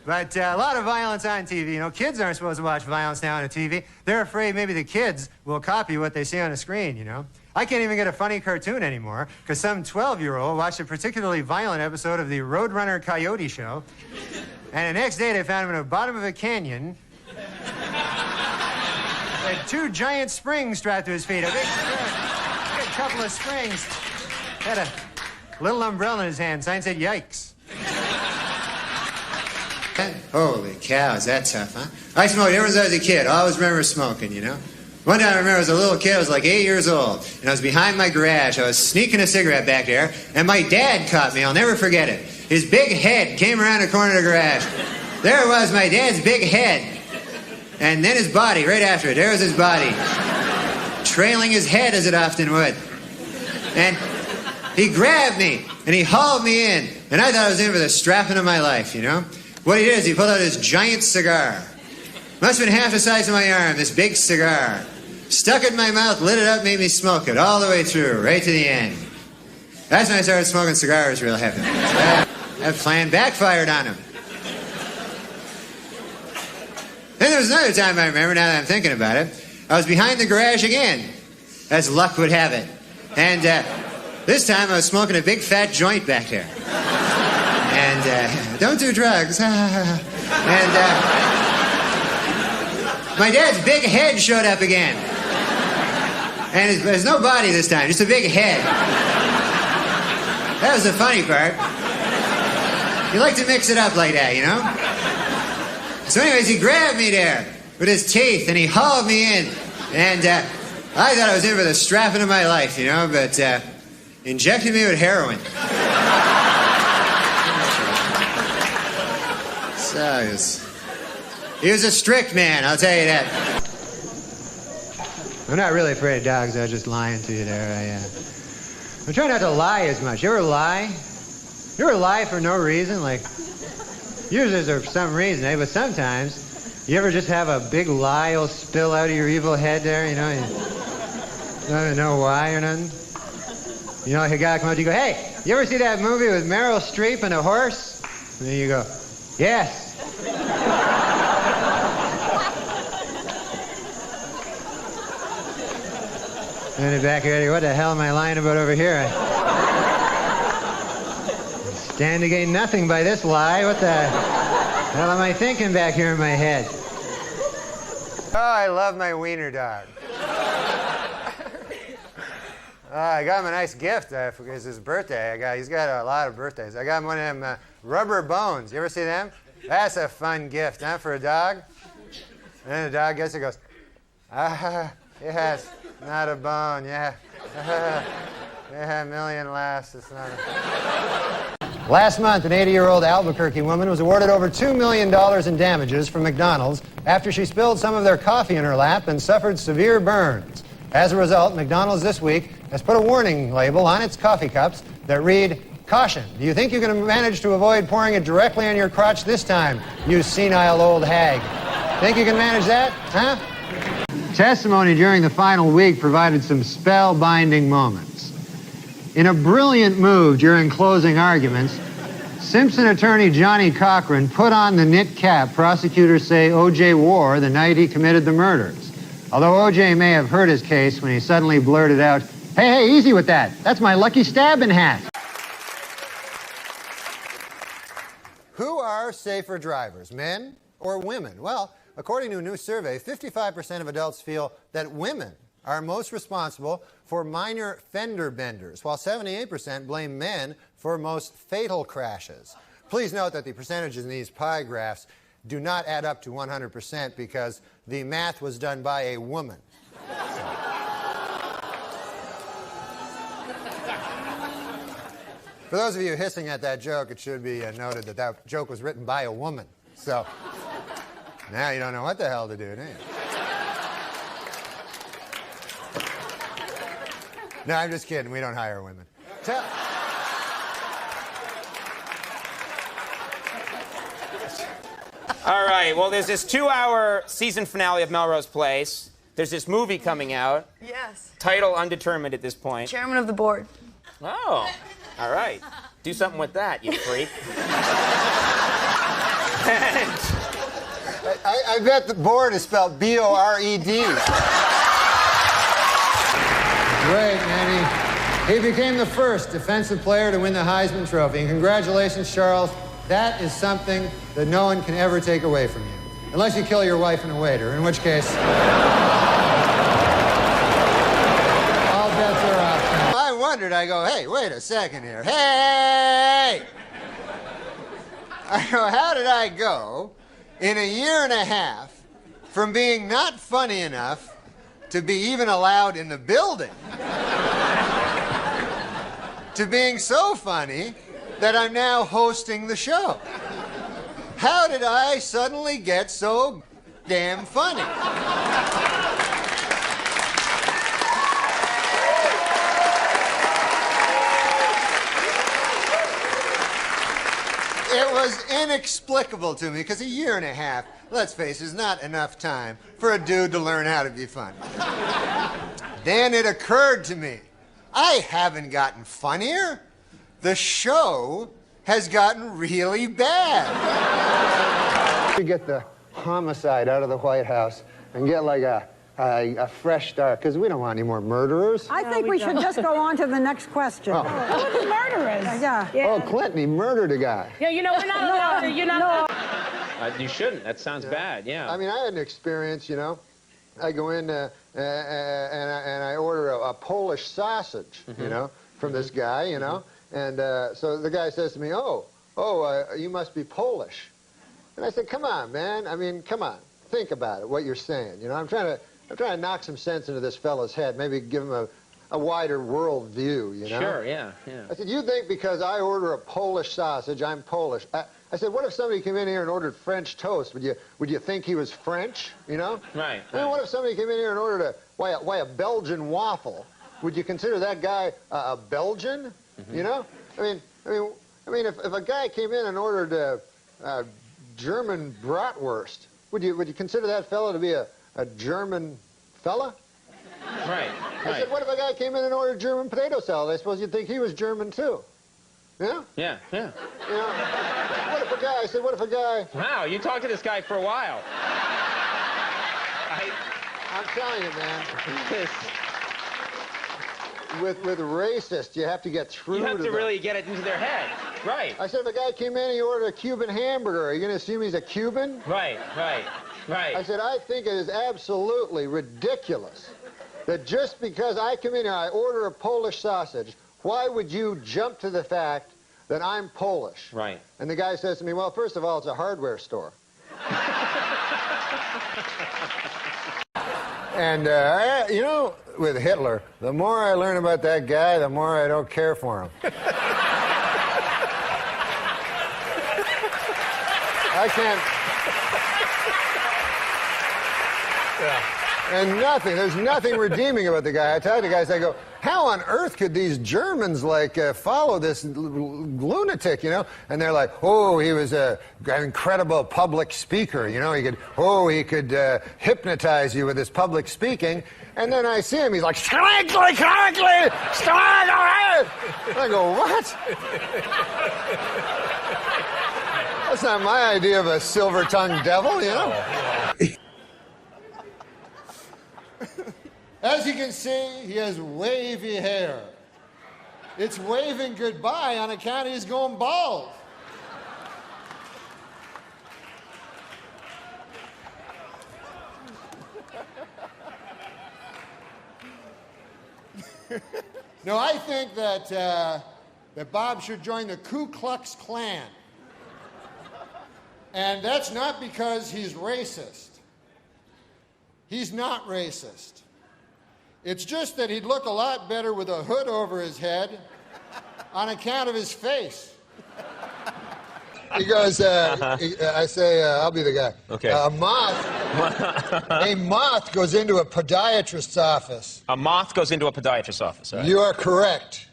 But a lot of violence on TV. You know, kids aren't supposed to watch violence now on TV. They're afraid maybe the kids will copy what they see on a screen, you know. I can't even get a funny cartoon anymore because some 12-year-old watched a particularly violent episode of the Roadrunner Coyote Show. And the next day they found him in the bottom of a canyon. Had 2 giant springs strapped to his feet. A big couple of springs. Had a little umbrella in his hand. Sign said, "Yikes." Holy cow, is that tough, huh? I smoked ever since I was a kid. I always remember smoking, you know. One time I remember as a little kid, I was like 8 years old, and I was behind my garage. I was sneaking a cigarette back there, and my dad caught me. I'll never forget it. His big head came around the corner of the garage. There it was, my dad's big head. And then his body, right after it. There was his body. Trailing his head, as it often would. And he grabbed me, and he hauled me in. And I thought I was in for the strapping of my life, you know. What he did is he pulled out his giant cigar. Must have been half the size of my arm, this big cigar. Stuck it in my mouth, lit it up, made me smoke it all the way through, right to the end. That's when I started smoking cigars real heavy. That plan backfired on him. Then there was another time I remember, now that I'm thinking about it. I was behind the garage again, as luck would have it. And this time I was smoking a big fat joint back there. And don't do drugs. And my dad's big head showed up again. And there's no body this time, just a big head. That was the funny part. You like to mix it up like that, you know? So anyways, he grabbed me there with his teeth, and he hauled me in. And I thought I was in for the strapping of my life, you know, but injected me with heroin. So he was a strict man, I'll tell you that. I'm not really afraid of dogs. I was just lying to you there. I'm trying not to lie as much. You ever lie? You ever lie for no reason? Like, usually there's for some reason, eh? But sometimes, you ever just have a big lie will spill out of your evil head there, you know? You don't even know why or nothing. You know, like a guy come up to you and go, "Hey, you ever see that movie with Meryl Streep and a horse?" And then you go, "Yes." And in the back here, what the hell am I lying about over here? I stand to gain nothing by this lie. What the hell am I thinking back here in my head? Oh, I love my wiener dog. I got him a nice gift. It's his birthday. He's got a lot of birthdays. I got him one of them rubber bones. You ever see them? That's a fun gift, huh, for a dog? And then the dog gets it and goes, yes, not a bone, yeah. Yeah, a million laughs. It's not a... Last month, an 80-year-old Albuquerque woman was awarded over $2 million in damages from McDonald's after she spilled some of their coffee in her lap and suffered severe burns. As a result, McDonald's this week has put a warning label on its coffee cups that read, "Caution, do you think you can manage to avoid pouring it directly on your crotch this time, you senile old hag? Think you can manage that, huh?" Testimony during the final week provided some spellbinding moments. In a brilliant move during closing arguments, Simpson attorney Johnny Cochran put on the knit cap prosecutors say O.J. wore the night he committed the murders. Although O.J. may have hurt his case when he suddenly blurted out, hey, easy with that. That's my lucky stabbing hat." Who are safer drivers, men or women? Well, according to a new survey, 55% of adults feel that women are most responsible for minor fender benders, while 78% blame men for most fatal crashes. Please note that the percentages in these pie graphs do not add up to 100% because the math was done by a woman. For those of you hissing at that joke, it should be noted that that joke was written by a woman. So now you don't know what the hell to do, do you? No, I'm just kidding. We don't hire women. All right, well, there's this 2-hour season finale of Melrose Place. There's this movie coming out. Yes. Title undetermined at this point. Chairman of the board. Oh, all right. Do something with that, you freak. I bet the board is spelled B-O-R-E-D. Great, man. He became the first defensive player to win the Heisman Trophy. And congratulations, Charles. That is something that no one can ever take away from you. Unless you kill your wife and a waiter, in which case... all bets are off. I wondered, I go, hey, wait a second here. Hey! I go, how did I go in a year and a half from being not funny enough to be even allowed in the building to being so funny that I'm now hosting the show? How did I suddenly get so damn funny? It was inexplicable to me, because a year and a half, let's face it, is not enough time for a dude to learn how to be funny. Then it occurred to me, I haven't gotten funnier. The show has gotten really bad. We get the homicide out of the White House and get like a fresh start, because we don't want any more murderers. I think we should just go on to the next question. Who are the murderers? Yeah. Oh, Clinton, he murdered a guy. Yeah, you know, we're not allowed to. You're not. You shouldn't. That sounds bad, yeah. I mean, I had an experience, you know. I go in and I order a Polish sausage, you know, from this guy, you know. And so the guy says to me, you must be Polish. And I said, come on, man. I mean, come on. Think about it, what you're saying. You know, I'm trying to knock some sense into this fellow's head, maybe give him a wider world view, you know? Sure, yeah. I said, you think because I order a Polish sausage, I'm Polish. I said, what if somebody came in here and ordered French toast? Would you think he was French, you know? Right. I mean, what if somebody came in here and ordered a Belgian waffle? Would you consider that guy a Belgian, you know? I mean, if a guy came in and ordered a German bratwurst, would you consider that fella to be a German fella? Right. I said, what if a guy came in and ordered German potato salad? I suppose you'd think he was German too. Yeah? Yeah. You know, what if a guy... Wow, you talked to this guy for a while. I'm telling you, man. With racists, you have to get through to them. You have to really get it into their head. Right. I said, if a guy came in and he ordered a Cuban hamburger, are you going to assume he's a Cuban? Right. I said, I think it is absolutely ridiculous that just because I come in here, I order a Polish sausage, why would you jump to the fact that I'm Polish? Right. And the guy says to me, well, first of all, it's a hardware store. And, you know, with Hitler, the more I learn about that guy, the more I don't care for him. I can't... Yeah. And there's nothing redeeming about the guy. I tell the guys, I go, how on earth could these Germans, like, follow this lunatic, you know? And they're like, oh, he was an incredible public speaker, you know? He could hypnotize you with his public speaking. And then I see him, he's like, correctly. I go, what? That's not my idea of a silver-tongued devil, you know? As you can see, he has wavy hair. It's waving goodbye on account he's going bald. No, I think that Bob should join the Ku Klux Klan. And that's not because he's racist. He's not racist. It's just that he'd look a lot better with a hood over his head on account of his face. He goes, I say, I'll be the guy. Okay. A moth goes into a podiatrist's office. A moth goes into a podiatrist's office. Right? You are correct.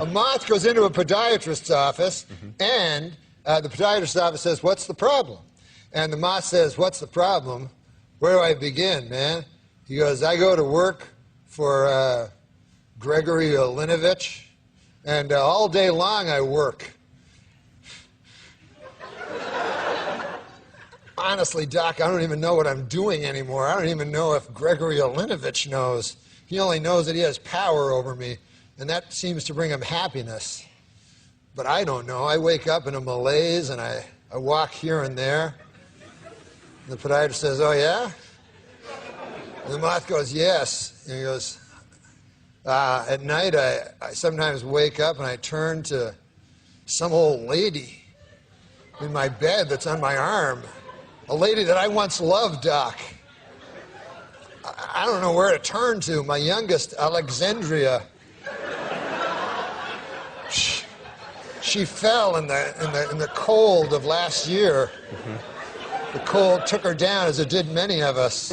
A moth goes into a podiatrist's office, and the podiatrist's office says, what's the problem? And the moth says, what's the problem? Where do I begin, man? He goes, I go to work for Gregory Linovich, and all day long I work. honestly, Doc, I don't even know what I'm doing anymore. I don't even know if Gregory Olinovich knows. He only knows that he has power over me, and that seems to bring him happiness. But I don't know. I wake up in a malaise, and I walk here and there. The podiatrist says, oh, yeah? And the moth goes, yes. And he goes, at night, I sometimes wake up and I turn to some old lady in my bed that's on my arm. A lady that I once loved, Doc. I don't know where to turn to. My youngest, Alexandria. She fell in the cold of last year. The cold took her down, as it did many of us.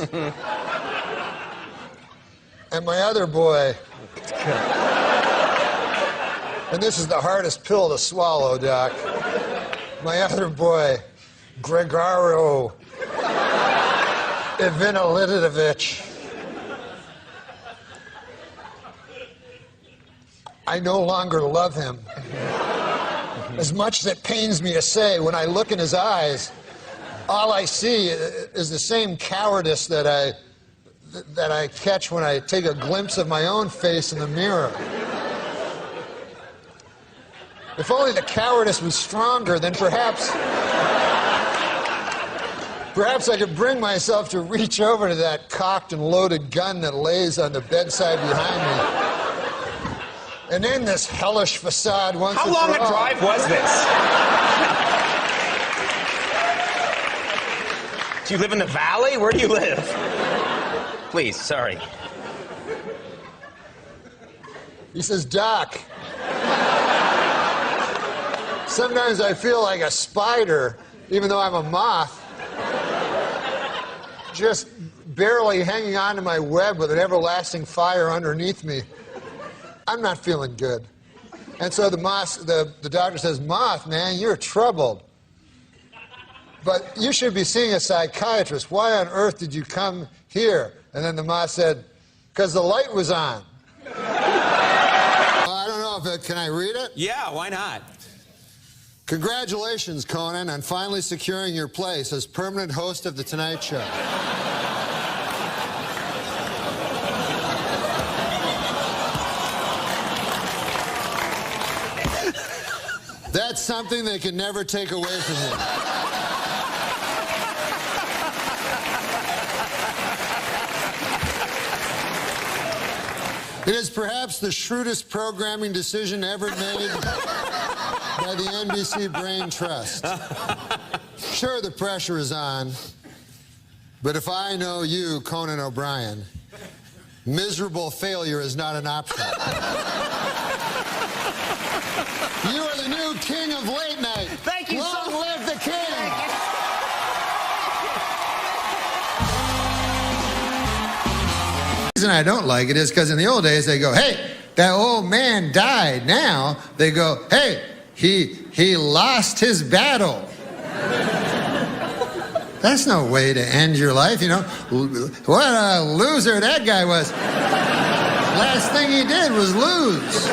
And my other boy, and this is the hardest pill to swallow, Doc. My other boy, Gregorio Ivanilidovich. I no longer love him. As much as it pains me to say, when I look in his eyes, all I see is the same cowardice that I catch when I take a glimpse of my own face in the mirror. If only the cowardice was stronger, then perhaps I could bring myself to reach over to that cocked and loaded gun that lays on the bedside behind me and end this hellish facade once and for all. How long a drive was this? Do you live in the valley? Where do you live? Please, sorry. He says, Doc, sometimes I feel like a spider, even though I'm a moth, just barely hanging on to my web with an everlasting fire underneath me. I'm not feeling good. And so the doctor says, Moth, man, you're troubled. But you should be seeing a psychiatrist. Why on earth did you come here? And then the moth said, because the light was on. I don't know if can I read it? Yeah, why not? Congratulations, Conan, on finally securing your place as permanent host of The Tonight Show. That's something they can never take away from you. It is perhaps the shrewdest programming decision ever made by the NBC Brain Trust. Sure, the pressure is on, but if I know you, Conan O'Brien, miserable failure is not an option. You are the new king of late night. Thank you. Long live the king. The reason I don't like it is because in the old days they go, hey, that old man died. Now they go, hey, he lost his battle. That's no way to end your life, you know. What a loser that guy was. Last thing he did was lose.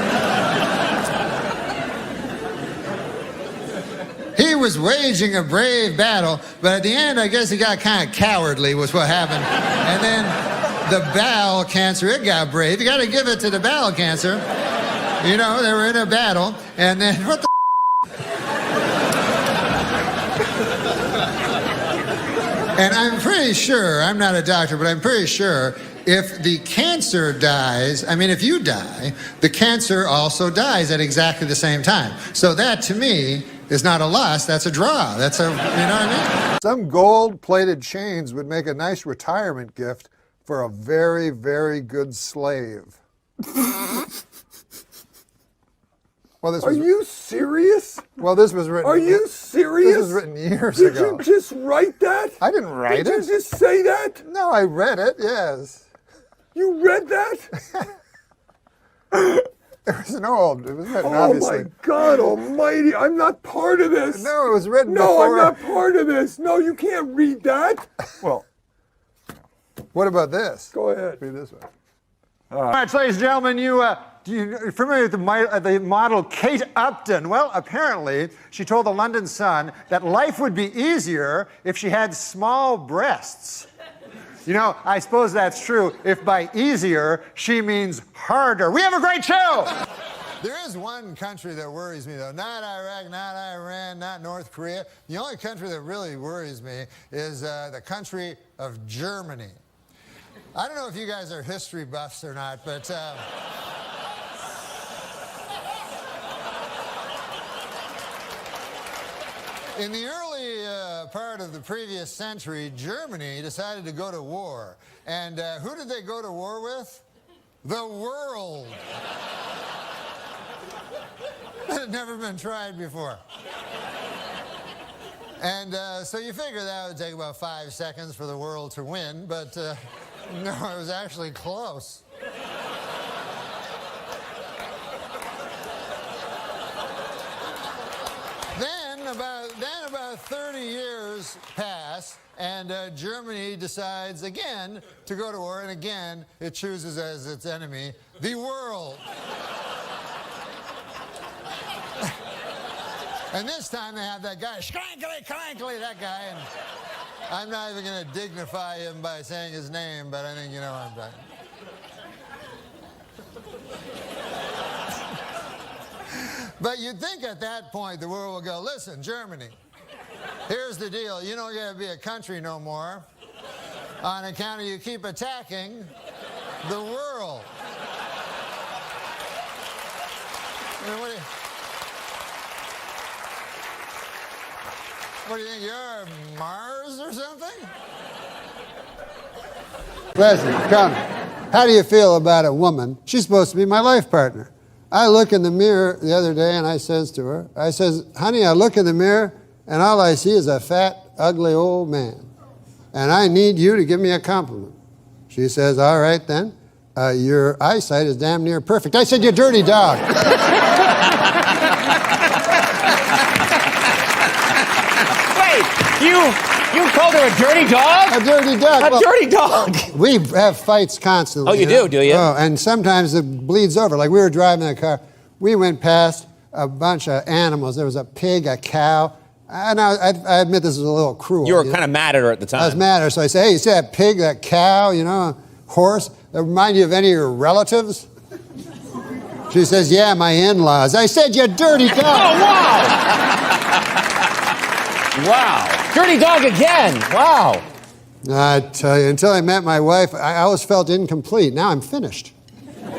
He was waging a brave battle, but at the end, I guess he got kind of cowardly was what happened. And then the bowel cancer, it got brave. You got to give it to the bowel cancer. You know, they were in a battle, and then what the And I'm pretty sure, I'm not a doctor, but I'm pretty sure if the cancer dies, I mean, if you die, the cancer also dies at exactly the same time. So that, to me, is not a loss, that's a draw. That's a, you know what I mean? Some gold-plated chains would make a nice retirement gift for a very, very good slave. Well, this Are you serious? Well, this was written... Are you serious? This was written years ago. Did you just write that? I didn't write it. Did you just say that? No, I read it, yes. You read that? It was it was written, obviously. Oh my God almighty, I'm not part of this. No, it was written No, before. I'm not part of this. No, you can't read that. Well, what about this? Go ahead. Read this one. All right, ladies and gentlemen, you're familiar with the model Kate Upton? Well, apparently, she told the London Sun that life would be easier if she had small breasts. You know, I suppose that's true if by easier she means harder. We have a great show! There is one country that worries me, though. Not Iraq, not Iran, not North Korea. The only country that really worries me is the country of Germany. I don't know if you guys are history buffs or not, but in the early part of the previous century, Germany decided to go to war. And who did they go to war with? The world. That had never been tried before. And so you figure that would take about 5 seconds for the world to win, but no, it was actually close. Then about 30 years pass, and Germany decides again to go to war, and again it chooses as its enemy the world. And this time they have that guy, Schrankly, Crankly, that guy, and I'm not even going to dignify him by saying his name, but I think you know what I'm talking about. But you'd think at that point the world will go, listen, Germany, here's the deal. You don't get to be a country no more on account of you keep attacking the world. I mean, what do you think, you're Mars or something? Listen, come. How do you feel about a woman? She's supposed to be my life partner. I look in the mirror the other day and I says to her, I says, honey, I look in the mirror and all I see is a fat, ugly old man. And I need you to give me a compliment. She says, all right then, your eyesight is damn near perfect. I said, you dirty dog. You called her a dirty dog? A dirty dog. A dirty dog. We have fights constantly. Oh, you do you? Oh, and sometimes it bleeds over. Like we were driving in a car. We went past a bunch of animals. There was a pig, a cow. And I admit this was a little cruel. You were kind of mad at her at the time. I was mad at her. So I said, hey, you see that pig, that cow, you know, horse? That remind you of any of your relatives? She says, yeah, my in-laws. I said, you dirty dog. Oh, wow. Wow. Dirty dog again. Wow. I tell you, until I met my wife, I always felt incomplete. Now I'm finished. But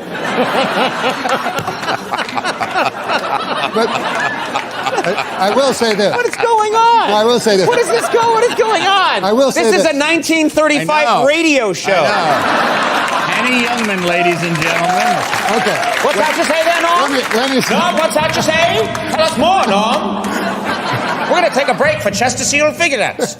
I will say this. What is going on? No, I will say this. What is going on? I will say this is this. a 1935 radio show. Henny Youngman, ladies and gentlemen. Okay. What's that you say there, Norm? Let me say. Norm, what's that you say? Tell us more, Norm. We're going to take a break for Chesterfield figure-outs.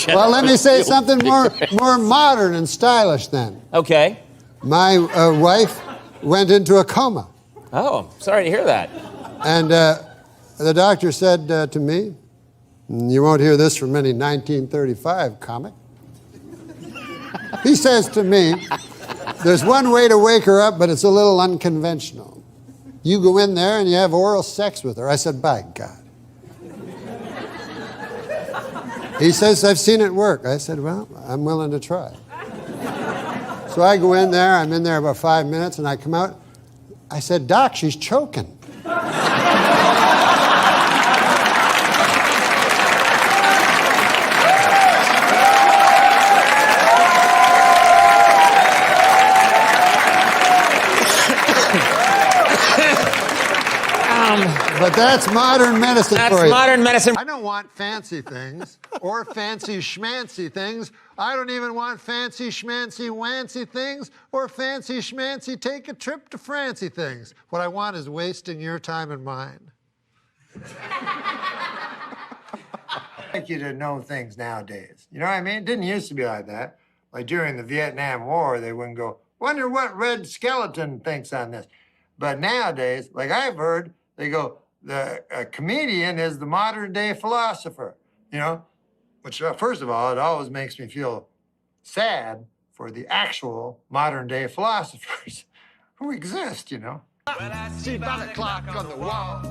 Well, let me say something more modern and stylish then. Okay. My wife went into a coma. Oh, sorry to hear that. And the doctor said to me, you won't hear this from any 1935 comic. He says to me, there's one way to wake her up, but it's a little unconventional. You go in there and you have oral sex with her. I said, by God. He says, I've seen it work. I said, well, I'm willing to try. So I go in there, I'm in there about 5 minutes, and I come out. I said, Doc, she's choking. But that's modern medicine for you. That's modern medicine. I don't want fancy things or fancy schmancy things. I don't even want fancy schmancy wancy things or fancy schmancy take a trip to Francie things. What I want is wasting your time and mine. I like you to know things nowadays. You know what I mean? It didn't used to be like that. Like during the Vietnam War, they wouldn't go, wonder what Red Skeleton thinks on this. But nowadays, like I've heard, they go, the comedian is the modern day philosopher, you know, which first of all, it always makes me feel sad for the actual modern-day philosophers who exist, you know. See by the clock on the wall,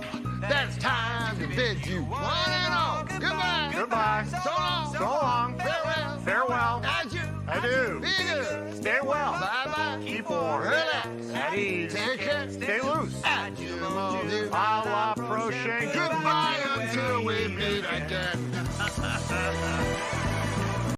that's time to bid you one and all. Goodbye. Goodbye. So long. So long. Farewell. Farewell. Adieu. Adieu. Be good. Stay well. Bye-bye. Keep warm. Relax. At ease. Take care. Stay loose. Adieu, mon Dieu. A la prochaine. Goodbye until we meet again.